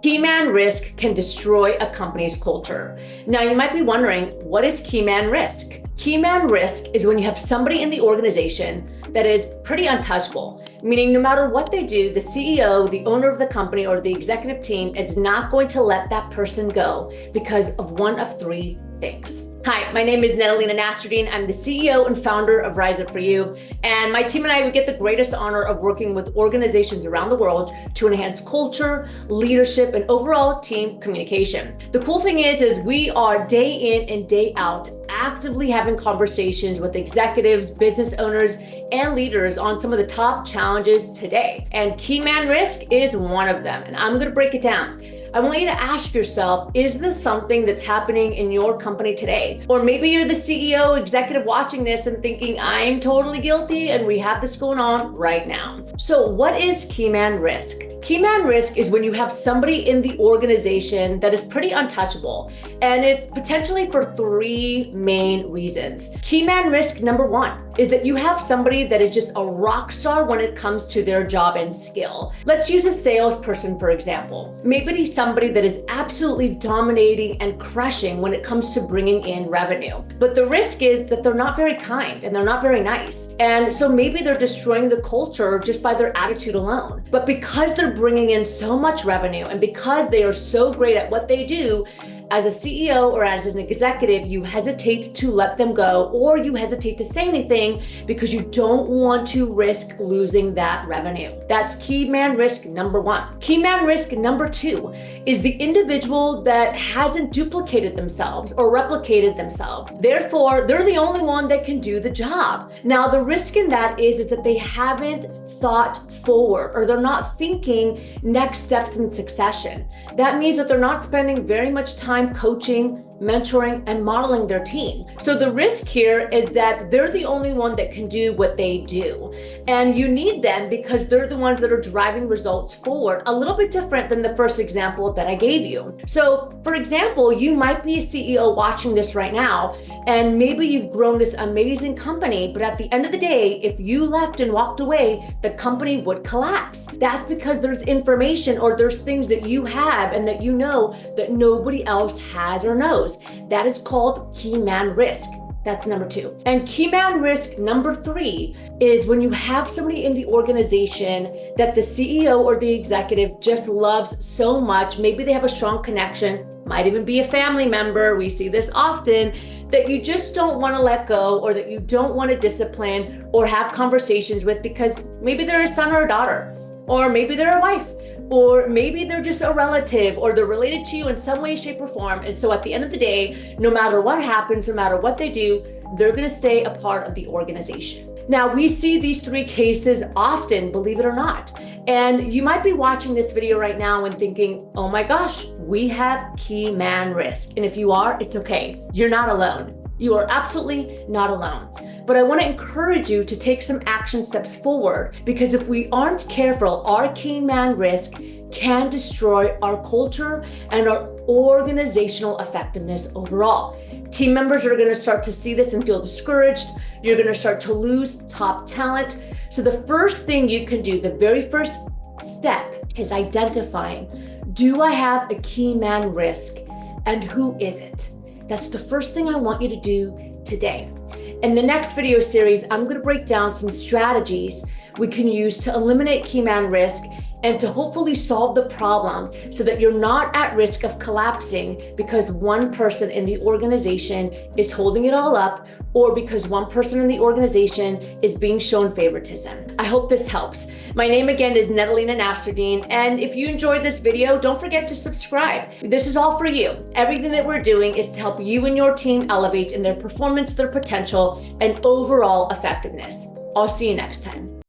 Keyman risk can destroy a company's culture. Now, you might be wondering, what is keyman risk? Keyman risk is when you have somebody in the organization that is pretty untouchable, meaning no matter what they do, the CEO, the owner of the company, or the executive team is not going to let that person go because of one of three things. Hi, my name is Natalina Nastradine. I'm the CEO and founder of Rise Up For You. And my team and I, we get the greatest honor of working with organizations around the world to enhance culture, leadership, and overall team communication. The cool thing is we are day in and day out actively having conversations with executives, business owners, and leaders on some of the top challenges today. And keyman risk is one of them. And I'm going to break it down. I want you to ask yourself, is this something that's happening in your company today? Or maybe you're the CEO, executive watching this and thinking, I'm totally guilty and we have this going on right now. So what is keyman risk? Keyman risk is when you have somebody in the organization that is pretty untouchable, and it's potentially for three main reasons. Keyman risk number one is that you have somebody that is just a rock star when it comes to their job and skill. Let's use a salesperson, for example. Maybe somebody that is absolutely dominating and crushing when it comes to bringing in revenue. But the risk is that they're not very kind and they're not very nice. And so maybe they're destroying the culture just by their attitude alone. But because they're bringing in so much revenue and because they are so great at what they do, as a CEO or as an executive, you hesitate to let them go, or you hesitate to say anything because you don't want to risk losing that revenue. That's keyman risk number one. Keyman risk number two is the individual that hasn't duplicated themselves or replicated themselves. Therefore, they're the only one that can do the job. Now, the risk in that is that they haven't thought forward, or they're not thinking next steps in succession. That means that they're not spending very much time coaching, mentoring, and modeling their team. So the risk here is that they're the only one that can do what they do. And you need them because they're the ones that are driving results forward, a little bit different than the first example that I gave you. So for example, you might be a CEO watching this right now, and maybe you've grown this amazing company, but at the end of the day, if you left and walked away, the company would collapse. That's because there's information or there's things that you have and that you know that nobody else has or knows. That is called keyman risk. That's number two. And keyman risk number three is when you have somebody in the organization that the CEO or the executive just loves so much. Maybe they have a strong connection, might even be a family member. We see this often, that you just don't want to let go, or that you don't want to discipline or have conversations with because maybe they're a son or a daughter, or maybe they're a wife, or maybe they're just a relative, or they're related to you in some way, shape, or form. And so at the end of the day, no matter what happens, no matter what they do, they're going to stay a part of the organization. Now, we see these three cases often, believe it or not. And you might be watching this video right now and thinking, oh my gosh, we have keyman risk. And if you are, it's okay. You're not alone. You are absolutely not alone. But I want to encourage you to take some action steps forward, because if we aren't careful, our keyman risk can destroy our culture and our organizational effectiveness overall. Team members are going to start to see this and feel discouraged. You're going to start to lose top talent. So the first thing you can do, the very first step, is identifying, do I have a keyman risk and who is it? That's the first thing I want you to do today. In the next video series, I'm going to break down some strategies we can use to eliminate keyman risk and to hopefully solve the problem so that you're not at risk of collapsing because one person in the organization is holding it all up, or because one person in the organization is being shown favoritism. I hope this helps. My name again is Natalina Nastradine, and if you enjoyed this video, don't forget to subscribe. This is all for you. Everything that we're doing is to help you and your team elevate in their performance, their potential, and overall effectiveness. I'll see you next time.